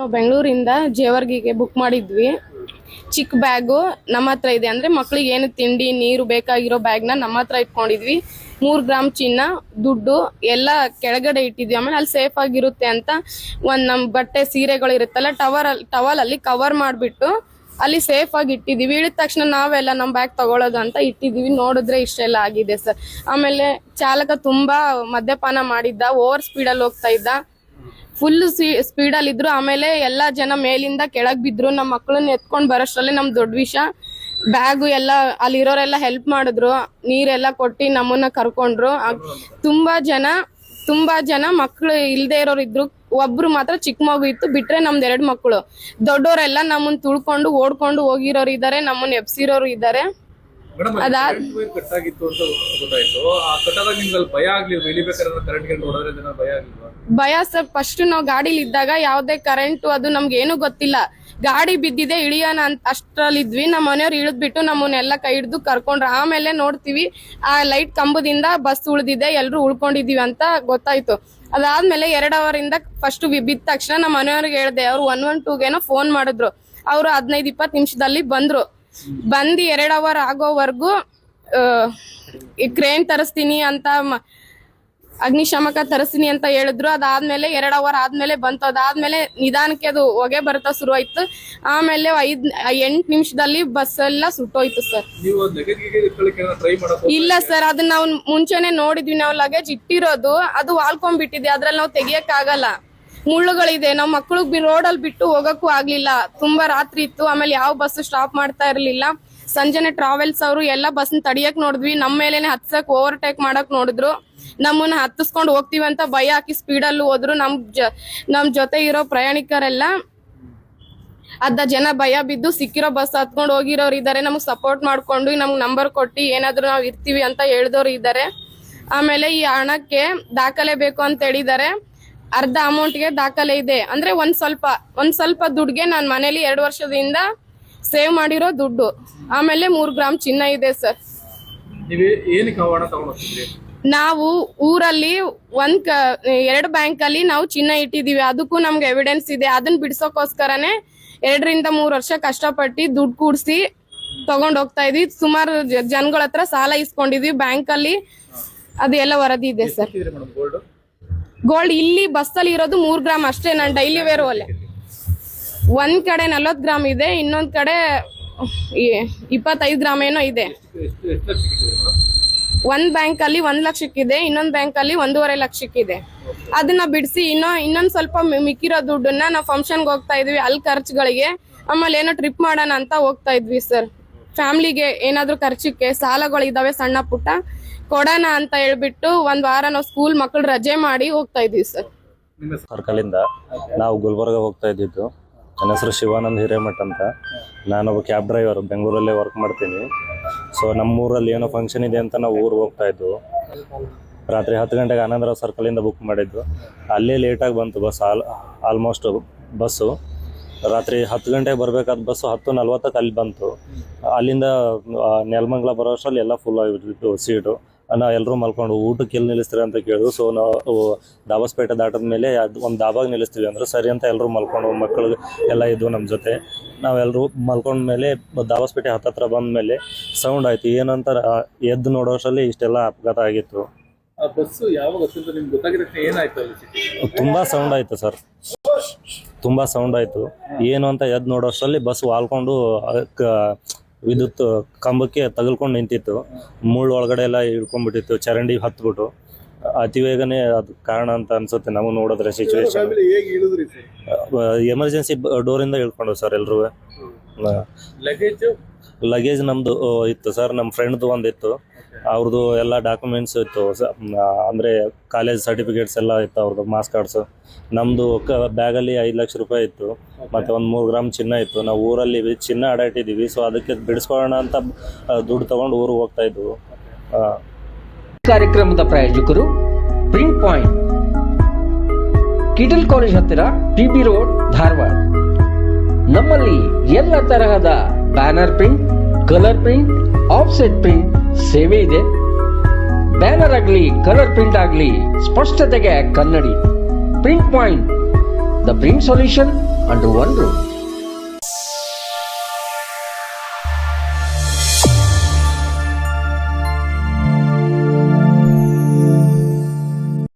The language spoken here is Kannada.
ನಾವು ಬೆಂಗಳೂರಿಂದ ಜೇವರ್ಗಿಗೆ ಬುಕ್ ಮಾಡಿದ್ವಿ. ಚಿಕ್ಕ ಬ್ಯಾಗು ನಮ್ಮ ಹತ್ರ ಇದೆ, ಅಂದ್ರೆ ಮಕ್ಳಿಗೆ ಏನು ತಿಂಡಿ ನೀರು ಬೇಕಾಗಿರೋ ಬ್ಯಾಗ್ನ ನಮ್ಮ ಹತ್ರ ಇಟ್ಕೊಂಡಿದ್ವಿ. 3 ಗ್ರಾಮ್ ಚಿನ್ನ, ದುಡ್ಡು ಎಲ್ಲ ಕೆಳಗಡೆ ಇಟ್ಟಿದ್ವಿ. ಆಮೇಲೆ ಅಲ್ಲಿ ಸೇಫ್ ಆಗಿರುತ್ತೆ ಅಂತ ಒಂದ್ ನಮ್ ಬಟ್ಟೆ ಸೀರೆಗಳು ಇರುತ್ತಲ್ಲ ಟವಲ್ ಅಲ್ಲಿ ಕವರ್ ಮಾಡ್ಬಿಟ್ಟು ಅಲ್ಲಿ ಸೇಫ್ ಆಗಿ ಇಟ್ಟಿದೀವಿ. ಇಳಿದ ತಕ್ಷಣ ನಾವೆಲ್ಲ ನಮ್ ಬ್ಯಾಗ್ ತಗೊಳ್ಳೋದು ಅಂತ ಇಟ್ಟಿದೀವಿ. ನೋಡಿದ್ರೆ ಇಷ್ಟೆಲ್ಲ ಆಗಿದೆ ಸರ್. ಆಮೇಲೆ ಚಾಲಕ ತುಂಬಾ ಮದ್ಯಪಾನ ಮಾಡಿದ್ದ, ಓವರ್ ಸ್ಪೀಡಲ್ಲಿ ಹೋಗ್ತಾ ಇದ್ದ, ಫುಲ್ ಸ್ಪೀಡಲ್ಲಿ ಇದ್ರು. ಆಮೇಲೆ ಎಲ್ಲಾ ಜನ ಮೇಲಿಂದ ಕೆಳಗ್ ಬಿದ್ರು. ನಮ್ಮ ಮಕ್ಕಳನ್ನ ಎತ್ಕೊಂಡ್ ಬರೋಷ್ಟ್ರಲ್ಲಿ ನಮ್ ದೊಡ್ಡ ವಿಷಯ. ಬ್ಯಾಗು ಎಲ್ಲ ಅಲ್ಲಿರೋರೆಲ್ಲ ಹೆಲ್ಪ್ ಮಾಡಿದ್ರು, ನೀರೆಲ್ಲ ಕೊಟ್ಟಿ ನಮ್ಮನ್ನ ಕರ್ಕೊಂಡ್ರು. ತುಂಬಾ ಜನ ಮಕ್ಳು ಇಲ್ದೇ ಇರೋರು ಇದ್ರು. ಒಬ್ರು ಮಾತ್ರ ಚಿಕ್ಕ ಮಗು ಇತ್ತು, ಬಿಟ್ರೆ ನಮ್ದು 2 ಮಕ್ಕಳು. ದೊಡ್ಡವರೆಲ್ಲ ನಮ್ಮನ್ನ ತುಳ್ಕೊಂಡು ಓಡ್ಕೊಂಡು ಹೋಗಿರೋರು ಇದಾರೆ, ನಮ್ಮನ್ನ ಎಬ್ಸಿರೋರು ಇದಾರೆ. ಭಯ ಸರ್. ಫಸ್ಟ್ ನಾವು ಗಾಡಿಲಿ ಇದ್ದಾಗ ಯಾವ್ದೇ ಕರೆಂಟ್ ಅದು ನಮ್ಗೆ ಏನು ಗೊತ್ತಿಲ್ಲ. ಗಾಡಿ ಬಿದ್ದಿದೆ ಇಳಿಯೋಣ ಅಂತ ಅಷ್ಟ್ರಲ್ಲಿದ್ವಿ. ನಮ್ಮ ಮನೆಯವ್ರು ಇಳಿದ್ಬಿಟ್ಟು ನಮ್ಮನ್ನೆಲ್ಲ ಕೈ ಹಿಡ್ದು ಕರ್ಕೊಂಡ್ರು. ಆಮೇಲೆ ನೋಡ್ತೀವಿ ಆ ಲೈಟ್ ಕಂಬದಿಂದ ಬಸ್ ಉಳ್ದಿದೆ, ಎಲ್ರು ಉಳ್ಕೊಂಡಿದೀವಿ ಅಂತ ಗೊತ್ತಾಯ್ತು. ಅದಾದ್ಮೇಲೆ 2 ಅವರಿಂದ ಫಸ್ಟ್ ಬಿದ್ದ ತಕ್ಷಣ ನಮ್ಮ ಮನೆಯವ್ರಿಗೆ ಹೇಳ್ದೆ. ಅವ್ರು 112ಗೆನೋ ಫೋನ್ ಮಾಡಿದ್ರು. ಅವ್ರು 15-20 ನಿಮಿಷದಲ್ಲಿ ಬಂದ್ರು. ಬಂದು 2 ಅವರ್ ಆಗೋವರೆಗೂ ಕ್ರೇನ್ ತರಿಸ್ತೀನಿ ಅಂತ, ಅಗ್ನಿಶಾಮಕ ತರಿಸ್ತೀನಿ ಅಂತ ಹೇಳಿದ್ರು. ಅದಾದ್ಮೇಲೆ 2 ಅವರ್ ಆದ್ಮೇಲೆ ಬಂತು. ಅದಾದ್ಮೇಲೆ ನಿಧಾನಕ್ಕೆ ಅದು ಹೊಗೆ ಬರ್ತಾ ಶುರು ಆಯ್ತು. ಆಮೇಲೆ 8 ನಿಮಿಷದಲ್ಲಿ ಬಸ್ ಎಲ್ಲ ಸುಟ್ಟೋಯ್ತು ಸರ್. ಇಲ್ಲ ಸರ್, ಅದನ್ನ ನಾವು ಮುಂಚೆನೆ ನೋಡಿದ್ವಿ. ನಾವು ಲಗೇಜ್ ಇಟ್ಟಿರೋದು ಅದು ವಾಲ್ಕೊಂಡ್ಬಿಟ್ಟಿದೆ, ಅದ್ರಲ್ಲಿ ನಾವು ತೆಗಿಯಕ್ ಆಗಲ್ಲ. ಮುಳ್ಳುಗಳಿದೆ. ನಾವ್ ಮಕ್ಳು ರೋಡಲ್ಲಿ ಬಿಟ್ಟು ಹೋಗಕ್ಕೂ ಆಗ್ಲಿಲ್ಲ. ತುಂಬಾ ರಾತ್ರಿ ಇತ್ತು. ಆಮೇಲೆ ಯಾವ ಬಸ್ ಸ್ಟಾಪ್ ಮಾಡ್ತಾ ಇರ್ಲಿಲ್ಲ. ಸಂಜೆನೆ ಟ್ರಾವೆಲ್ಸ್ ಅವರು ಎಲ್ಲ ಬಸ್ನ ತಡಿಯಕ್ ನೋಡಿದ್ವಿ. ನಮ್ಮ ಮೇಲೆನೆ ಹತ್ಸಕ್ ಓವರ್ಟೇಕ್ ಮಾಡಕ್ ನೋಡಿದ್ರು. ನಮ್ಮನ್ನ ಹತ್ತಿಸ್ಕೊಂಡು ಹೋಗ್ತೀವಿ ಅಂತ ಭಯ ಹಾಕಿ ಸ್ಪೀಡಲ್ಲಿ ಹೋದ್ರು. ನಮ್ ಜೊತೆ ಇರೋ ಪ್ರಯಾಣಿಕರೆಲ್ಲ ಅರ್ಧ ಜನ ಭಯ ಬಿದ್ದು ಸಿಕ್ಕಿರೋ ಬಸ್ ಹತ್ಕೊಂಡು ಹೋಗಿರೋರು ಇದಾರೆ. ನಮಗ್ ಸಪೋರ್ಟ್ ಮಾಡ್ಕೊಂಡು ನಮ್ಗ್ ನಂಬರ್ ಕೊಟ್ಟು ಏನಾದ್ರು ನಾವ್ ಇರ್ತೀವಿ ಅಂತ ಹೇಳಿದವರು ಇದಾರೆ. ಆಮೇಲೆ ಈ ಹಣಕ್ಕೆ ದಾಖಲೆ ಬೇಕು ಅಂತ ಹೇಳಿದಾರೆ. ಅರ್ಧ ಅಮೌಂಟ್ಗೆ ದಾಖಲೆ ಇದೆ. ಅಂದ್ರೆ ಒಂದ್ ಸ್ವಲ್ಪ ದುಡ್ಗೆ ನಾನ್ ಮನೇಲಿ 2 ವರ್ಷದಿಂದ ಸೇವ್ ಮಾಡಿರೋ ದುಡ್ಡು. ಆಮೇಲೆ 3 ಗ್ರಾಮ್ ಚಿನ್ನ ಇದೆ ಸರ್. ನಾವು ಊರಲ್ಲಿ 2 ಬ್ಯಾಂಕ್ ಅಲ್ಲಿ ನಾವು ಚಿನ್ನ ಇಟ್ಟಿದೀವಿ. ಅದಕ್ಕೂ ನಮ್ಗೆ ಎವಿಡೆನ್ಸ್ ಇದೆ. ಅದನ್ನ ಬಿಡ್ಸೋಕೋಸ್ಕರನೇ 2 ರಿಂದ 3 ವರ್ಷ ಕಷ್ಟಪಟ್ಟು ದುಡ್ಡು ಕೂಡ್ಸಿ ತಗೊಂಡ್ ಹೋಗ್ತಾ ಇದ್ವಿ. ಸುಮಾರು ಜನಗಳ ಹತ್ರ ಸಾಲ ಇಸ್ಕೊಂಡಿದ್ವಿ ಬ್ಯಾಂಕ್ ಅಲ್ಲಿ. ಅದೆಲ್ಲ ವರದಿ ಇದೆ ಸರ್. ಗೋಲ್ಡ್ ಇಲ್ಲಿ ಬಸ್ ಅಲ್ಲಿ ಇರೋದು 3 ಗ್ರಾಮ್ ಅಷ್ಟೇ. ನಾನು ಡೈಲಿ ವೇರ್ ಒಲೆ ಒಂದ್ ಕಡೆ 40 ಗ್ರಾಮ್ ಇದೆ, ಇನ್ನೊಂದ್ ಕಡೆ 25 ಗ್ರಾಮ್ ಏನೋ ಇದೆ. ಒಂದ್ ಬ್ಯಾಂಕ್ ಅಲ್ಲಿ 1 ಲಕ್ಷಕ್ಕಿದೆ, ಇನ್ನೊಂದ್ ಬ್ಯಾಂಕ್ ಅಲ್ಲಿ 1.5 ಲಕ್ಷಕ್ಕಿದೆ. ಅದನ್ನ ಬಿಡಿಸಿ ಇನ್ನೊಂದ್ ಸ್ವಲ್ಪ ಮಿಕ್ಕಿರೋ ದುಡ್ಡನ್ನ ನಾವು ಫಂಕ್ಷನ್ಗೆ ಹೋಗ್ತಾ ಇದ್ವಿ, ಅಲ್ಲಿ ಖರ್ಚುಗಳಿಗೆ. ಆಮೇಲೆ ಏನೋ ಟ್ರಿಪ್ ಮಾಡೋಣ ಅಂತ ಹೋಗ್ತಾ ಇದ್ವಿ ಸರ್. ಫ್ಯಾಮಿಲಿಗೆ ಏನಾದ್ರು ಖರ್ಚಕ್ಕೆ ಸಾಲಗಳು ಇದಾವೆ ಸಣ್ಣ ಪುಟ್ಟ, ಕೊಡೋಣ ಅಂತ ಹೇಳ್ಬಿಟ್ಟು 1 ವಾರ ನಾವು ಸ್ಕೂಲ್ ಮಕ್ಕಳು ರಜೆ ಮಾಡಿ ಹೋಗ್ತಾ ಇದ್ವಿ ಸರ್. ಸರ್ಕಲಿಂದ ನಾವು ಗುಲ್ಬರ್ಗ ಹೋಗ್ತಾ ಇದ್ದಿದ್ದು. ನನ್ನ ಹೆಸರು ಶಿವಾನಂದ್ ಹಿರೇಮಠ್ ಅಂತ. ನಾನೊಬ್ಬ ಕ್ಯಾಬ್ ಡ್ರೈವರ್, ಬೆಂಗಳೂರಲ್ಲೇ ವರ್ಕ್ ಮಾಡ್ತೀನಿ. ಸೊ ನಮ್ಮೂರಲ್ಲಿ ಏನೋ ಫಂಕ್ಷನ್ ಇದೆ ಅಂತ ನಾವು ಊರಿಗೆ ಹೋಗ್ತಾ ಇದ್ವು. ರಾತ್ರಿ 10 ಗಂಟೆಗೆ ಆನಂದರಾವ್ ಸರ್ಕಲಿಂದ ಬುಕ್ ಮಾಡಿದ್ದು. ಅಲ್ಲೇ ಲೇಟಾಗಿ ಬಂತು ಬಸ್. ಆಲ್ಮೋಸ್ಟ್ ಬಸ್ಸು ರಾತ್ರಿ 10 ಗಂಟೆಗೆ ಬರಬೇಕಾದ ಬಸ್ಸು 10:40ಕ್ಕೆ ಅಲ್ಲಿ ಬಂತು. ಅಲ್ಲಿಂದ ನೆಲಮಂಗಲ ಬರೋ ಅಷ್ಟರಲ್ಲಿ ಎಲ್ಲ ಫುಲ್ ಆಗಿಬಿಟ್ಟಿತ್ತು ಸೀಟು. ನಾವು ಎಲ್ಲರೂ ಮಲ್ಕೊಂಡು ಊಟಕ್ಕೆ ಎಲ್ಲಿ ನಿಲ್ಲಿಸ್ತೀರಿ ಅಂತ ಕೇಳಿದ್ರು. ಸೊ ನಾವು ದಾಬಸ್ಪೇಟೆ ದಾಟದ ಮೇಲೆ ಒಂದು ದಾಬಾಗ ನಿಲ್ಲಿಸ್ತೀವಿ ಅಂದ್ರೆ ಸರಿ ಅಂತ ಎಲ್ಲರೂ ಮಲ್ಕೊಂಡು, ಮಕ್ಕಳು ಎಲ್ಲ ಇದ್ವು ನಮ್ಮ ಜೊತೆ. ನಾವೆಲ್ಲರೂ ಮಲ್ಕೊಂಡ್ಮೇಲೆ ದಾಬಸ್ಪೇಟೆ ಹತ್ತತ್ರ ಬಂದ ಮೇಲೆ ಸೌಂಡ್ ಆಯಿತು. ಏನಂತ ಎದ್ದು ನೋಡೋಷ್ಟರಲ್ಲಿ ಇಷ್ಟೆಲ್ಲ ಅಪಘಾತ ಆಗಿತ್ತು. ತುಂಬ ಸೌಂಡ್ ಆಯಿತು ಸರ್, ತುಂಬ ಸೌಂಡ್ ಆಯಿತು. ಏನು ಅಂತ ಎದ್ದು ನೋಡೋಷ್ಟರಲ್ಲಿ ಬಸ್ ವಾಲ್ಕೊಂಡು ವಿದ್ಯುತ್ ಕಂಬಕ್ಕೆ ತಗಲ್ಕೊಂಡು ನಿಂತಿತ್ತು. ಮುಳ್ಳು ಒಳಗಡೆ ಎಲ್ಲ ಹಿಡ್ಕೊಂಡ್ಬಿಟ್ಟಿತ್ತು, ಚರಂಡಿ ಹತ್ಬಿಟ್ಟು. ಅತಿ ಬೇಗನೆ ಅದು ಕಾರಣ ಅಂತ ಅನ್ಸುತ್ತೆ ನಮಗೆ ನೋಡಿದ್ರೆ ಸಿಚುವೇಶನ್. ಎಮರ್ಜೆನ್ಸಿ ಡೋರಿಂದ ಇಳ್ಕೊಂಡು ಸರ್ ಎಲ್ಲರೂ. ಲಗೇಜ್ ನಮ್ಮದು ಇತ್ತು ಸರ್, ನಮ್ಮ ಫ್ರೆಂಡ್ದು ಒಂದಿತ್ತು, ಅವ್ರದ್ದು ಎಲ್ಲ ಡಾಕ್ಯುಮೆಂಟ್ಸ್ ಇತ್ತು. ಅಂದರೆ ಕಾಲೇಜ್ ಸರ್ಟಿಫಿಕೇಟ್ಸ್ ಎಲ್ಲ ಇತ್ತು, ಅವ್ರದ್ದು ಮಾಸ್ ಕಾರ್ಡ್ಸು. ನಮ್ಮದು ಬ್ಯಾಗಲ್ಲಿ 5 ಲಕ್ಷ ರೂಪಾಯಿ ಇತ್ತು, ಮತ್ತು ಒಂದು 3 ಗ್ರಾಮ್ ಚಿನ್ನ ಇತ್ತು. ನಾವು ಊರಲ್ಲಿ ಚಿನ್ನ ಅಡ ಇಟ್ಟಿದ್ದೀವಿ. ಸೊ ಅದಕ್ಕೆ ಬಿಡಿಸ್ಕೊಳ್ಳೋಣ ಅಂತ ದುಡ್ಡು ತೊಗೊಂಡು ಊರಿಗೆ ಹೋಗ್ತಾ ಇದ್ವು. ಕಾರ್ಯಕ್ರಮದ ಪ್ರಾಯೋಜಕರು ಪ್ರಿಂಟ್ ಪಾಯಿಂಟ್, ಕಿಟಲ್ ಕಾಲೇಜ್ ಹತ್ತಿರ, PB ರೋಡ್, ಧಾರವಾಡ. ನಮ್ಮಲ್ಲಿ ಎಲ್ಲ ತರಹದ banner print, colour print, offset print ಸೇವೆ ಇದೆ. ಬ್ಯಾನರ್ ಆಗಲಿ, ಕಲರ್ ಪ್ರಿಂಟ್ ಆಗಲಿ, ಸ್ಪಷ್ಟತೆಗೆ ಕನ್ನಡಿ. Print point the print solution under one roof.